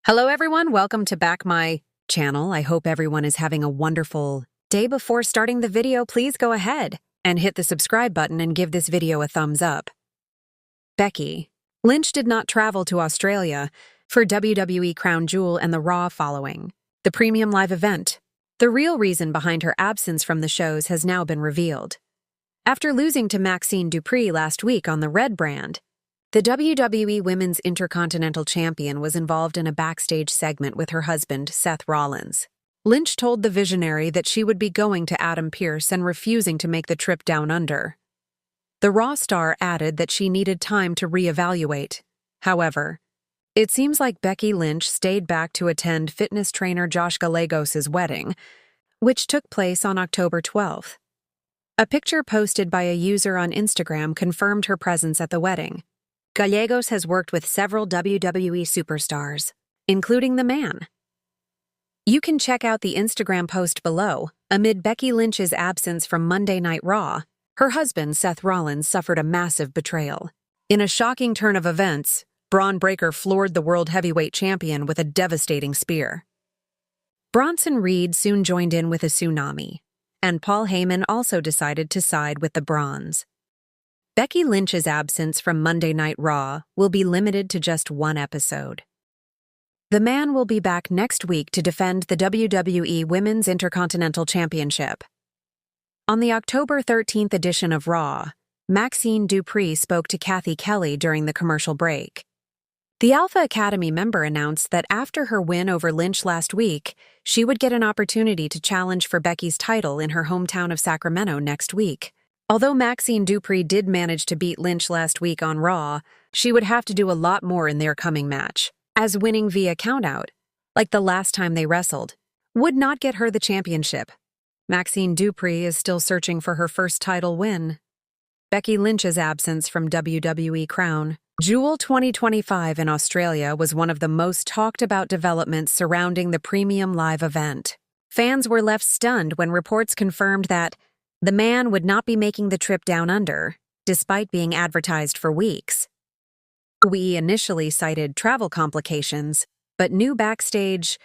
Hello everyone, welcome to back my channel. I hope everyone is having a wonderful day. Before starting the video, please go ahead and hit the subscribe button and give this video a thumbs up. Becky Lynch did not travel to Australia for WWE Crown Jewel and the Raw following the premium live event. The real reason behind her absence from the shows has now been revealed. After losing to Maxine Dupree last week on the Red brand, the WWE Women's Intercontinental Champion was involved in a backstage segment with her husband, Seth Rollins. Lynch told the Visionary that she would be going to Adam Pearce and refusing to make the trip down under. The Raw star added that she needed time to reevaluate. However, it seems like Becky Lynch stayed back to attend fitness trainer Josh Gallegos' wedding, which took place on October 12th. A picture posted by a user on Instagram confirmed her presence at the wedding. Gallegos has worked with several WWE superstars, including The Man. You can check out the Instagram post below. Amid Becky Lynch's absence from Monday Night Raw, her husband, Seth Rollins, suffered a massive betrayal. In a shocking turn of events, Braun Breaker floored the World Heavyweight Champion with a devastating spear. Bronson Reed soon joined in with a tsunami, and Paul Heyman also decided to side with the Bronze. Becky Lynch's absence from Monday Night Raw will be limited to just one episode. The Man will be back next week to defend the WWE Women's Intercontinental Championship. On the October 13th edition of Raw, Maxine Dupree spoke to Kathy Kelly during the commercial break. The Alpha Academy member announced that after her win over Lynch last week, she would get an opportunity to challenge for Becky's title in her hometown of Sacramento next week. Although Maxine Dupree did manage to beat Lynch last week on Raw, she would have to do a lot more in their coming match, as winning via countout, like the last time they wrestled, would not get her the championship. Maxine Dupree is still searching for her first title win. Becky Lynch's absence from WWE Crown Jewel 2025 in Australia was one of the most talked about developments surrounding the premium live event. Fans were left stunned when reports confirmed that The Man would not be making the trip down under, despite being advertised for weeks. WWE initially cited travel complications, but new backstage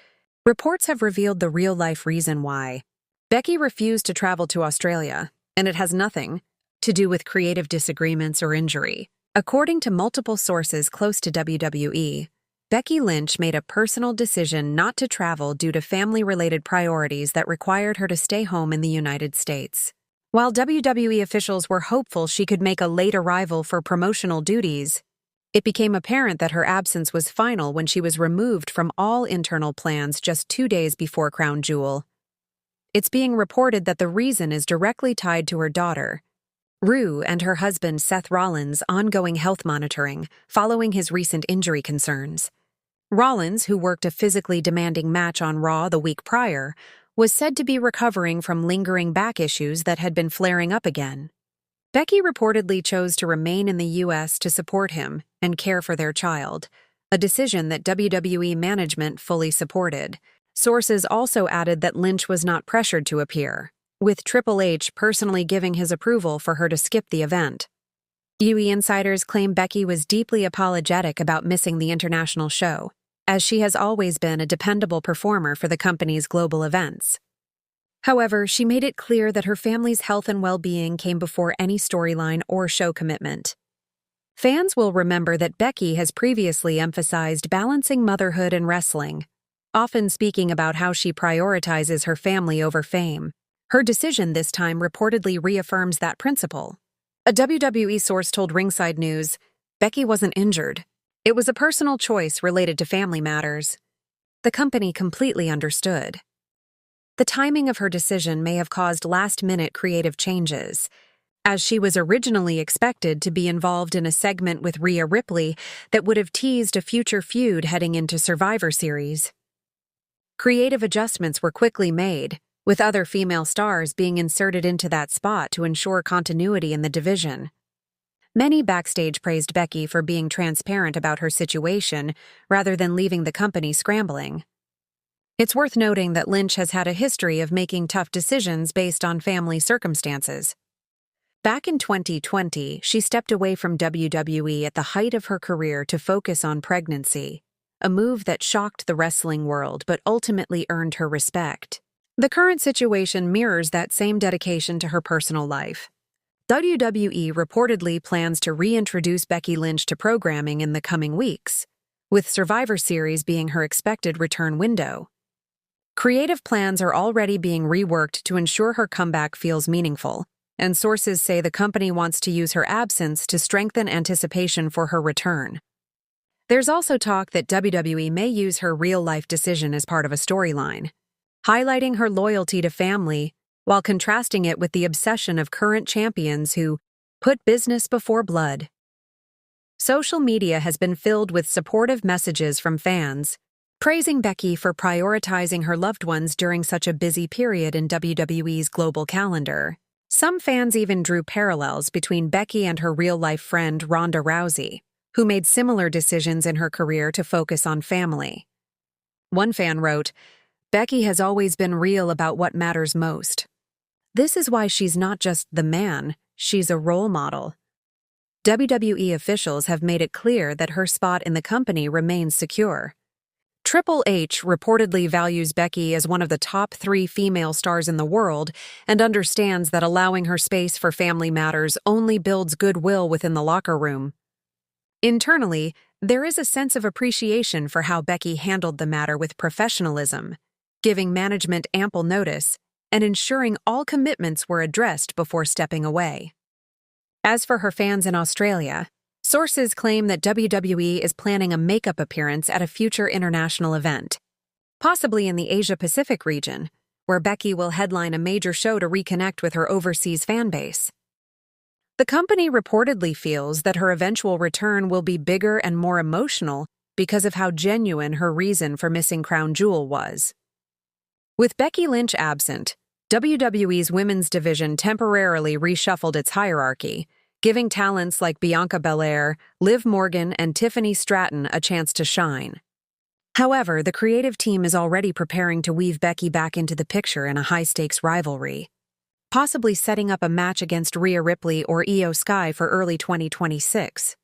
reports have revealed the real-life reason why. Becky refused to travel to Australia, and it has nothing to do with creative disagreements or injury. According to multiple sources close to WWE, Becky Lynch made a personal decision not to travel due to family-related priorities that required her to stay home in the United States. While WWE officials were hopeful she could make a late arrival for promotional duties, it became apparent that her absence was final when she was removed from all internal plans just 2 days before Crown Jewel. It's being reported that the reason is directly tied to her daughter, Rue, and her husband Seth Rollins' ongoing health monitoring following his recent injury concerns. Rollins, who worked a physically demanding match on Raw the week prior, was said to be recovering from lingering back issues that had been flaring up again. Becky reportedly chose to remain in the U.S. to support him and care for their child, a decision that WWE management fully supported. Sources also added that Lynch was not pressured to appear, with Triple H personally giving his approval for her to skip the event. WWE insiders claim Becky was deeply apologetic about missing the international show, as she has always been a dependable performer for the company's global events. However, she made it clear that her family's health and well-being came before any storyline or show commitment. Fans will remember that Becky has previously emphasized balancing motherhood and wrestling, often speaking about how she prioritizes her family over fame. Her decision this time reportedly reaffirms that principle. A WWE source told Ringside News, "Becky wasn't injured. It was a personal choice related to family matters." The company completely understood. The timing of her decision may have caused last-minute creative changes, as she was originally expected to be involved in a segment with Rhea Ripley that would have teased a future feud heading into Survivor Series. Creative adjustments were quickly made, with other female stars being inserted into that spot to ensure continuity in the division. Many backstage praised Becky for being transparent about her situation rather than leaving the company scrambling. It's worth noting that Lynch has had a history of making tough decisions based on family circumstances. Back in 2020, she stepped away from WWE at the height of her career to focus on pregnancy, a move that shocked the wrestling world but ultimately earned her respect. The current situation mirrors that same dedication to her personal life. WWE reportedly plans to reintroduce Becky Lynch to programming in the coming weeks, with Survivor Series being her expected return window. Creative plans are already being reworked to ensure her comeback feels meaningful, and sources say the company wants to use her absence to strengthen anticipation for her return. There's also talk that WWE may use her real-life decision as part of a storyline, highlighting her loyalty to family while contrasting it with the obsession of current champions who put business before blood. Social media has been filled with supportive messages from fans, praising Becky for prioritizing her loved ones during such a busy period in WWE's global calendar. Some fans even drew parallels between Becky and her real-life friend Ronda Rousey, who made similar decisions in her career to focus on family. One fan wrote, "Becky has always been real about what matters most. This is why she's not just the man, she's a role model." WWE officials have made it clear that her spot in the company remains secure. Triple H reportedly values Becky as one of the top 3 female stars in the world and understands that allowing her space for family matters only builds goodwill within the locker room. Internally, there is a sense of appreciation for how Becky handled the matter with professionalism, giving management ample notice and ensuring all commitments were addressed before stepping away. As for her fans in Australia, sources claim that WWE is planning a makeup appearance at a future international event, possibly in the Asia-Pacific region, where Becky will headline a major show to reconnect with her overseas fan base. The company reportedly feels that her eventual return will be bigger and more emotional because of how genuine her reason for missing Crown Jewel was. With Becky Lynch absent, WWE's women's division temporarily reshuffled its hierarchy, giving talents like Bianca Belair, Liv Morgan, and Tiffany Stratton a chance to shine. However, the creative team is already preparing to weave Becky back into the picture in a high-stakes rivalry, possibly setting up a match against Rhea Ripley or Io Sky for early 2026.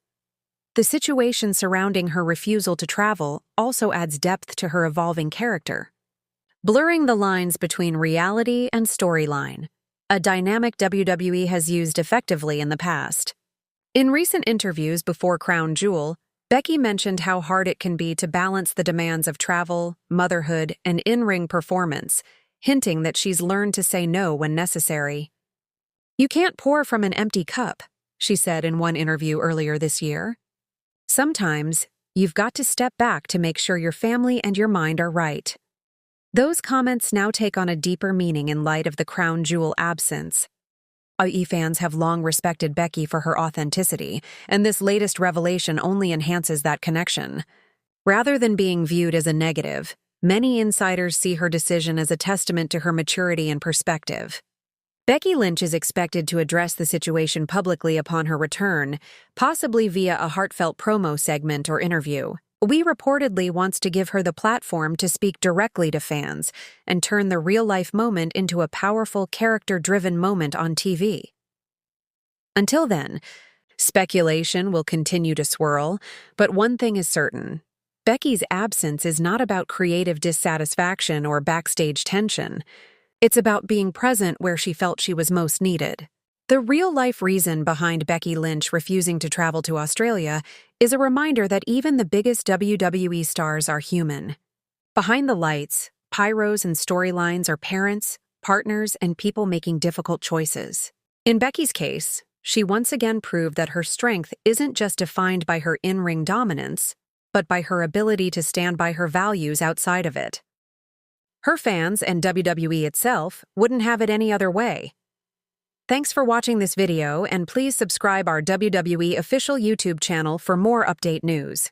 The situation surrounding her refusal to travel also adds depth to her evolving character, blurring the lines between reality and storyline, a dynamic WWE has used effectively in the past. In recent interviews before Crown Jewel, Becky mentioned how hard it can be to balance the demands of travel, motherhood, and in-ring performance, hinting that she's learned to say no when necessary. "You can't pour from an empty cup," she said in one interview earlier this year. "Sometimes, you've got to step back to make sure your family and your mind are right." Those comments now take on a deeper meaning in light of the Crown Jewel absence. WWE fans have long respected Becky for her authenticity, and this latest revelation only enhances that connection. Rather than being viewed as a negative, many insiders see her decision as a testament to her maturity and perspective. Becky Lynch is expected to address the situation publicly upon her return, possibly via a heartfelt promo segment or interview. We reportedly wants to give her the platform to speak directly to fans and turn the real-life moment into a powerful, character-driven moment on TV. Until then, speculation will continue to swirl, but one thing is certain. Becky's absence is not about creative dissatisfaction or backstage tension. It's about being present where she felt she was most needed. The real-life reason behind Becky Lynch refusing to travel to Australia is a reminder that even the biggest WWE stars are human. Behind the lights, pyros and storylines are parents, partners, and people making difficult choices. In Becky's case, she once again proved that her strength isn't just defined by her in-ring dominance, but by her ability to stand by her values outside of it. Her fans and WWE itself wouldn't have it any other way. Thanks for watching this video, and please subscribe our WWE official YouTube channel for more update news.